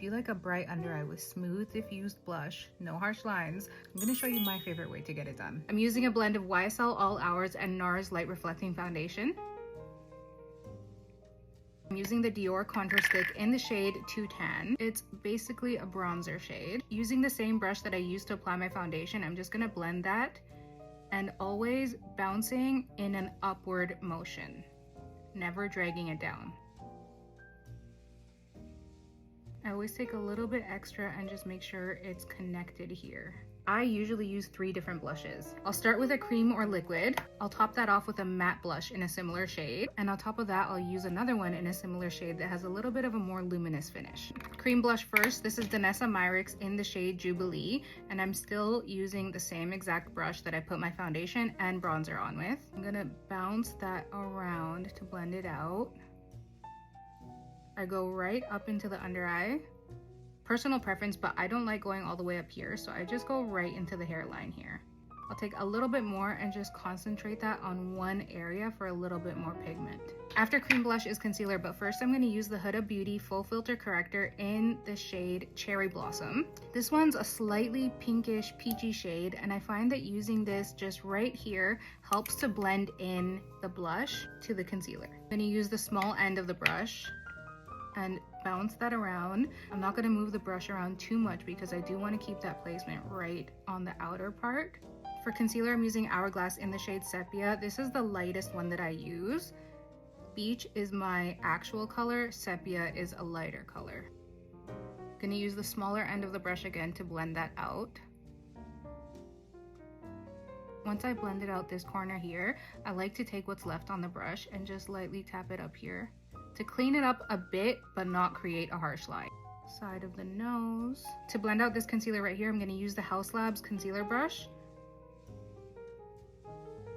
you like a bright under eye with smooth diffused blush, no harsh lines, I'm going to show you my favorite way to get it done. I'm using a blend of YSL All Hours and NARS Light Reflecting Foundation. I'm using the Dior contour stick in the shade 210. It's basically a bronzer shade. Using the same brush that I used to apply my foundation, I'm just going to blend that and always bouncing in an upward motion, never dragging it down. I always take a little bit extra and just make sure it's connected here. I usually use 3 different blushes. I'll start with a cream or liquid. I'll top that off with a matte blush in a similar shade. And on top of that, I'll use another one in a similar shade that has a little bit of a more luminous finish. Cream blush first. This is Danessa Myricks in the shade Jubilee. And I'm still using the same exact brush that I put my foundation and bronzer on with. I'm gonna bounce that around to blend it out. I go right up into the under eye. Personal preference, but I don't like going all the way up here, so I just go right into the hairline here. I'll take a little bit more and just concentrate that on one area for a little bit more pigment. After cream blush is concealer, but first I'm going to use the Huda Beauty Full Filter Corrector in the shade Cherry Blossom. This one's a slightly pinkish peachy shade, and I find that using this just right here helps to blend in the blush to the concealer. I'm going to use the small end of the brush and bounce that around. I'm not going to move the brush around too much because I do want to keep that placement right on the outer part. For concealer, I'm using Hourglass in the shade Sepia. This is the lightest one that I use. Beach is my actual color, Sepia is a lighter color. I'm going to use the smaller end of the brush again to blend that out. Once I blended out this corner here, I like to take what's left on the brush and just lightly tap it up here to clean it up a bit but not create a harsh line. Side of the nose. To blend out this concealer right here, I'm going to use the Haus Labs concealer brush.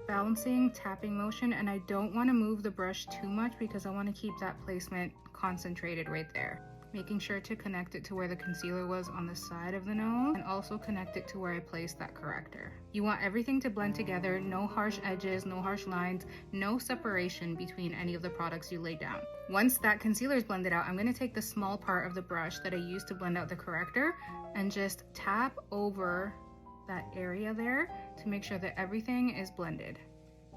Bouncing, tapping motion, and I don't want to move the brush too much because I want to keep that placement concentrated right there. Making sure to connect it to where the concealer was on the side of the nose and also connect it to where I placed that corrector. You want everything to blend together, no harsh edges, no harsh lines, no separation between any of the products you lay down. Once that concealer is blended out, I'm going to take the small part of the brush that I used to blend out the corrector and just tap over that area there to make sure that everything is blended.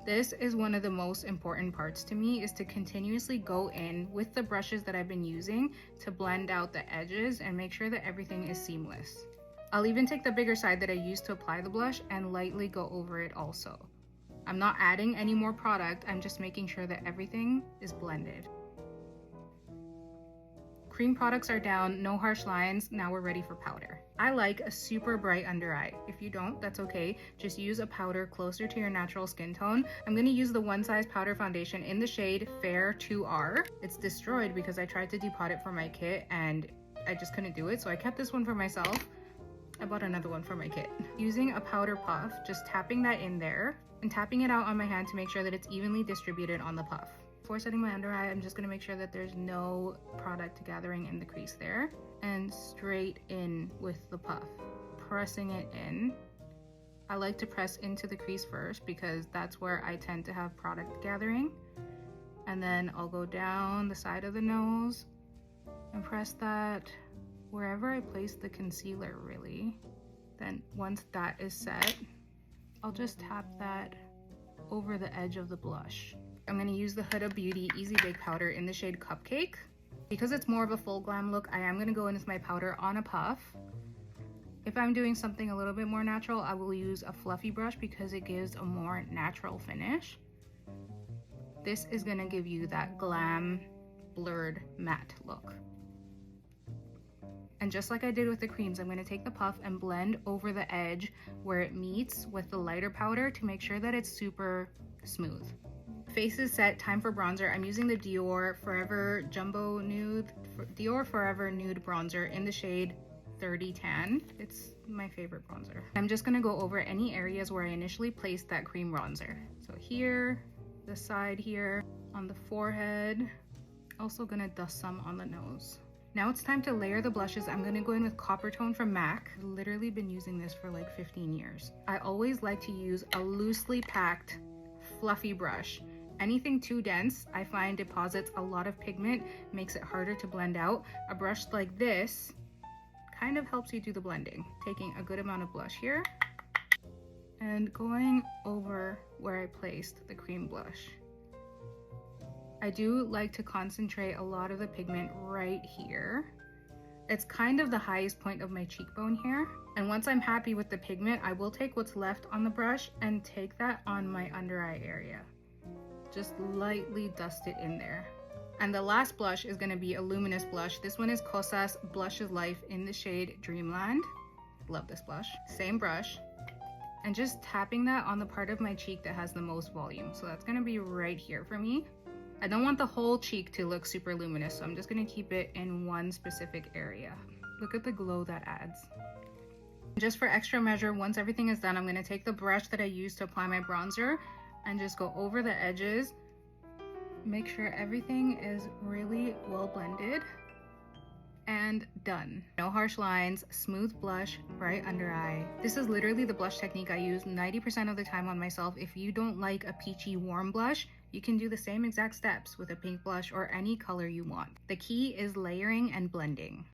This is one of the most important parts to me, is to continuously go in with the brushes that I've been using to blend out the edges and make sure that everything is seamless. I'll even take the bigger side that I used to apply the blush and lightly go over it also. I'm not adding any more product, I'm just making sure that everything is blended. Cream products are down, no harsh lines. Now we're ready for powder. I like a super bright under eye. If you don't, that's okay. Just use a powder closer to your natural skin tone. I'm going to use the One Size Powder Foundation in the shade Fair 2R. It's destroyed because I tried to depot it for my kit and I just couldn't do it, so I kept this one for myself. I bought another one for my kit. Using a powder puff, just tapping that in there and tapping it out on my hand to make sure that it's evenly distributed on the puff. Before setting my under eye, I'm just going to make sure that there's no product gathering in the crease there, and straight in with the puff, pressing it in. I like to press into the crease first because that's where I tend to have product gathering, and then I'll go down the side of the nose and press that wherever I place the concealer, really. Then once that is set, I'll just tap that over the edge of the blush. I'm going to use the Huda Beauty Easy Bake Powder in the shade Cupcake. Because it's more of a full glam look, I am going to go in with my powder on a puff. If I'm doing something a little bit more natural, I will use a fluffy brush because it gives a more natural finish. This is going to give you that glam, blurred, matte look. And just like I did with the creams, I'm going to take the puff and blend over the edge where it meets with the lighter powder to make sure that it's super smooth. Face is set, time for bronzer. I'm using the Dior Forever Nude Bronzer in the shade 30 Tan. It's my favorite bronzer. I'm just gonna go over any areas where I initially placed that cream bronzer. So here, the side here, on the forehead, also gonna dust some on the nose. Now it's time to layer the blushes. I'm gonna go in with Copper Tone from MAC. I've literally been using this for like 15 years. I always like to use a loosely packed, fluffy brush Anything too dense, I find deposits a lot of pigment, makes it harder to blend out. A brush like this kind of helps you do the blending. Taking a good amount of blush here and going over where I placed the cream blush. I do like to concentrate a lot of the pigment right here. It's kind of the highest point of my cheekbone here. And once I'm happy with the pigment, I will take what's left on the brush and take that on my under eye area. Just lightly dust it in there. And the last blush is gonna be a luminous blush. This one is Kosas Blush is Life in the shade Dreamland. Love this blush. Same brush. And just tapping that on the part of my cheek that has the most volume. So that's gonna be right here for me. I don't want the whole cheek to look super luminous, so I'm just gonna keep it in one specific area. Look at the glow that adds. Just for extra measure, once everything is done, I'm gonna take the brush that I used to apply my bronzer and just go over the edges. Make sure everything is really well blended. And done. No harsh lines, smooth blush, bright under eye. This is literally the blush technique I use 90% of the time on myself. If you don't like a peachy warm blush, you can do the same exact steps with a pink blush or any color you want. The key is layering and blending.